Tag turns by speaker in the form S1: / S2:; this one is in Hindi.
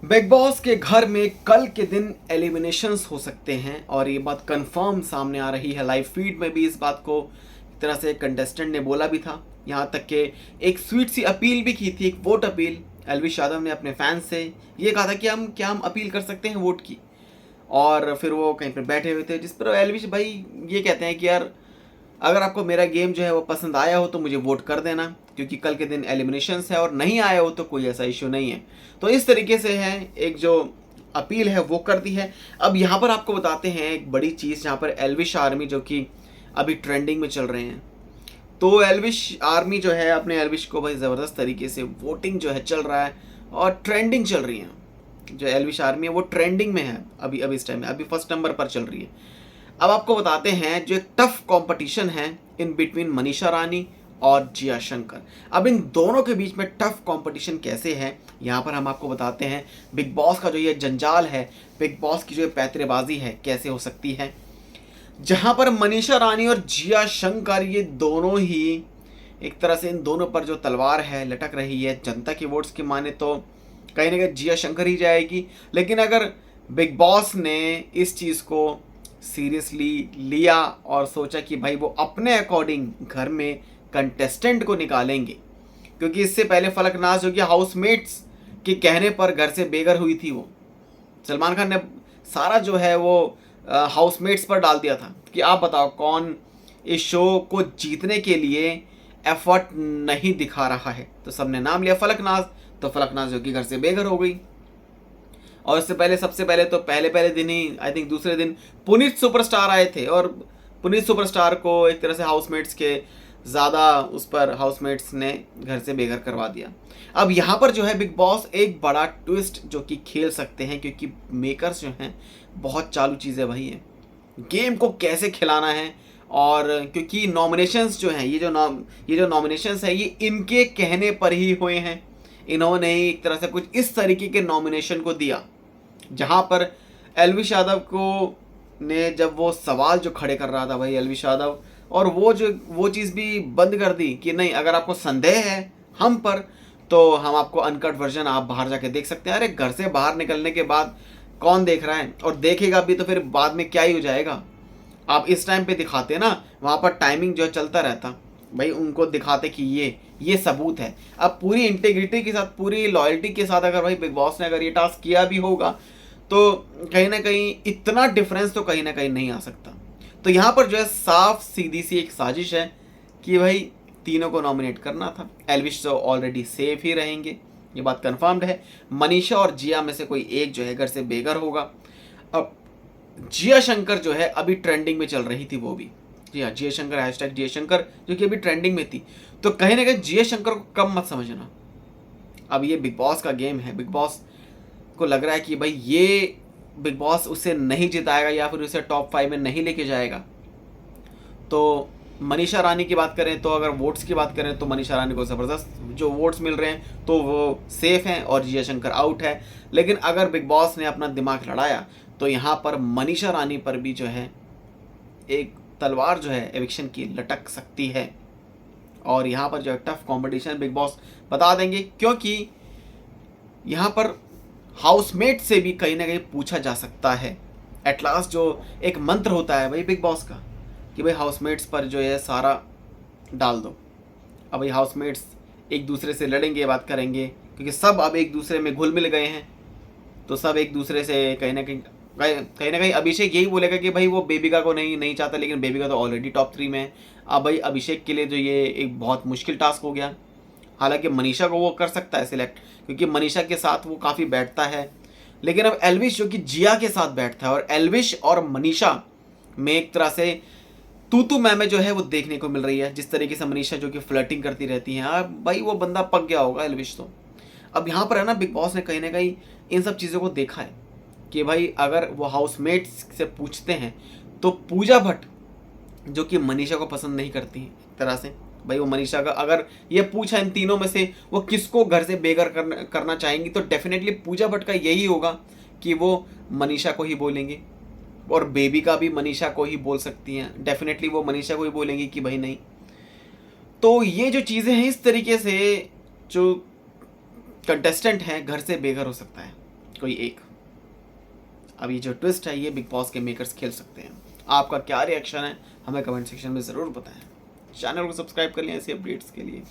S1: बिग बॉस के घर में कल के दिन एलिमिनेशंस हो सकते हैं और ये बात कंफर्म सामने आ रही है। लाइव फीड में भी इस बात को एक तरह से कंटेस्टेंट ने बोला भी था। यहाँ तक कि एक स्वीट सी अपील भी की थी, एक वोट अपील। एलविश यादव ने अपने फैंस से ये कहा था कि हम अपील कर सकते हैं वोट की। और फिर वो कहीं पर बैठे हुए थे, जिस पर एलविश भाई ये कहते हैं कि यार अगर आपको मेरा गेम जो है वो पसंद आया हो तो मुझे वोट कर देना, क्योंकि कल के दिन एलिमिनेशंस है, और नहीं आया हो तो कोई ऐसा इशू नहीं है। तो इस तरीके से है, एक जो अपील है वो कर दी है। अब यहाँ पर आपको बताते हैं एक बड़ी चीज़, जहाँ पर एल्विश आर्मी जो कि अभी ट्रेंडिंग में चल रहे हैं, तो एल्विश आर्मी जो है अपने एल्विश को भाई ज़बरदस्त तरीके से वोटिंग जो है चल रहा है और ट्रेंडिंग चल रही है। जो एल्विश आर्मी है वो ट्रेंडिंग में है अभी अभी इस टाइम में, अभी फर्स्ट नंबर पर चल रही है। अब आपको बताते हैं जो एक टफ कंपटीशन है इन बिटवीन मनीषा रानी और जिया शंकर। अब इन दोनों के बीच में टफ कंपटीशन कैसे है, यहाँ पर हम आपको बताते हैं। बिग बॉस का जो ये जंजाल है, बिग बॉस की जो पैतरेबाजी है कैसे हो सकती है, जहाँ पर मनीषा रानी और जिया शंकर ये दोनों ही एक तरह से, इन दोनों पर जो तलवार है लटक रही है। जनता की वोट्स की माने तो कहीं ना कहीं जिया शंकर ही जाएगी, लेकिन अगर बिग बॉस ने इस चीज़ को सीरियसली लिया और सोचा कि भाई वो अपने अकॉर्डिंग घर में कंटेस्टेंट को निकालेंगे, क्योंकि इससे पहले फलकनाज जो कि हाउसमेट्स के कहने पर घर से बेघर हुई थी, वो सलमान खान ने सारा जो है वो हाउसमेट्स पर डाल दिया था कि आप बताओ कौन इस शो को जीतने के लिए एफर्ट नहीं दिखा रहा है। तो सबने नाम लिया फलकनाज, तो फलकनाज जो कि घर से बेघर हो गई। और इससे पहले, सबसे पहले तो पहले दिन ही, आई थिंक दूसरे दिन पुनीत सुपरस्टार आए थे, और पुनीत सुपरस्टार को एक तरह से हाउसमेट्स के ज़्यादा उस पर हाउसमेट्स ने घर से बेघर करवा दिया। अब यहाँ पर जो है बिग बॉस एक बड़ा ट्विस्ट जो कि खेल सकते हैं, क्योंकि मेकर्स जो हैं बहुत चालू चीज़ें वही हैं, गेम को कैसे खिलाना है। और क्योंकि नॉमिनेशंस जो हैं, ये जो नॉमिनेशंस है ये इनके कहने पर ही हुए हैं। इन्होंने ही एक तरह से कुछ इस तरीके के नॉमिनेशन को दिया, जहाँ पर एल्विश यादव को ने जब वो सवाल जो खड़े कर रहा था भाई एल्विश यादव, और वो चीज़ भी बंद कर दी कि नहीं, अगर आपको संदेह है हम पर तो हम आपको अनकट वर्जन आप बाहर जाके देख सकते हैं। अरे घर से बाहर निकलने के बाद कौन देख रहा है, और देखेगा भी तो फिर बाद में क्या ही हो जाएगा। आप इस टाइम पे दिखाते ना, वहाँ पर टाइमिंग जो चलता रहता भाई, उनको दिखाते कि ये सबूत है। अब पूरी इंटीग्रिटी के साथ, पूरी लॉयल्टी के साथ अगर भाई बिग बॉस ने अगर ये टास्क किया भी होगा तो कहीं ना कहीं इतना डिफरेंस तो कहीं ना कहीं नहीं आ सकता। तो यहाँ पर जो है साफ सीधी सी एक साजिश है कि भाई तीनों को नॉमिनेट करना था। एल्विश तो ऑलरेडी सेफ ही रहेंगे, ये बात कंफर्म्ड है। मनीषा और जिया में से कोई एक जो है घर से बेघर होगा। अब जिया शंकर जो है अभी ट्रेंडिंग में चल रही थी, वो भी, जी हाँ, जिया शंकर, हैशटैग जिया शंकर, जो कि अभी ट्रेंडिंग में थी। तो कहीं ना कहीं जिया शंकर को कम मत समझना। अब ये बिग बॉस का गेम है, बिग बॉस को लग रहा है कि भाई ये बिग बॉस उसे नहीं जिताएगा या फिर उसे टॉप 5 में नहीं लेके जाएगा। तो मनीषा रानी की बात करें, तो अगर वोट्स की बात करें तो मनीषा रानी को ज़बरदस्त जो वोट्स मिल रहे हैं तो वो सेफ हैं और जिया शंकर आउट है। लेकिन अगर बिग बॉस ने अपना दिमाग लड़ाया तो यहाँ पर मनीषा रानी पर भी जो है एक तलवार जो है एविक्शन की लटक सकती है। और यहाँ पर जो है टफ कंपटीशन बिग बॉस बता देंगे, क्योंकि यहाँ पर हाउसमेट से भी कहीं ना कहीं पूछा जा सकता है। एट लास्ट जो एक मंत्र होता है भाई बिग बॉस का कि भाई हाउसमेट्स पर जो है सारा डाल दो। अब भाई हाउसमेट्स एक दूसरे से लड़ेंगे, बात करेंगे, क्योंकि सब अब एक दूसरे में घुल मिल गए हैं। तो सब एक दूसरे से कहीं ना कहीं अभिषेक यही बोलेगा कि भाई वो बेबिका को नहीं चाहता, लेकिन बेबिका तो ऑलरेडी टॉप 3 में है। अब भाई अभिषेक के लिए जो ये एक बहुत मुश्किल टास्क हो गया। हालांकि मनीषा को वो कर सकता है सिलेक्ट, क्योंकि मनीषा के साथ वो काफ़ी बैठता है। लेकिन अब एल्विश जो कि जिया के साथ बैठता है, और एल्विश और मनीषा में एक तरह से तू मैं जो है वो देखने को मिल रही है। जिस तरीके से मनीषा जो कि फ्लर्टिंग करती रहती है, भाई वो बंदा पक गया होगा एल्विश तो। अब यहाँ पर है ना, बिग बॉस ने कहीं ना कहीं इन सब चीज़ों को देखा है कि भाई अगर वो हाउसमेट्स से पूछते हैं तो पूजा भट्ट जो कि मनीषा को पसंद नहीं करती हैं एक तरह से, भाई वो मनीषा का अगर ये पूछा इन तीनों में से वो किसको घर से बेघर करना चाहेंगी, तो डेफिनेटली पूजा भट्ट का यही होगा कि वो मनीषा को ही बोलेंगे। और बेबी का भी मनीषा को ही बोल सकती हैं, डेफिनेटली वो मनीषा को ही बोलेंगी कि भाई नहीं। तो ये जो चीज़ें हैं, इस तरीके से जो कंटेस्टेंट हैं घर से बेघर हो सकता है। कोई एक। अब ये जो ट्विस्ट है ये बिग बॉस के मेकर्स खेल सकते हैं। आपका क्या रिएक्शन है हमें कमेंट सेक्शन में ज़रूर बताएं। चैनल को सब्सक्राइब कर लें ऐसी अपडेट्स के लिए।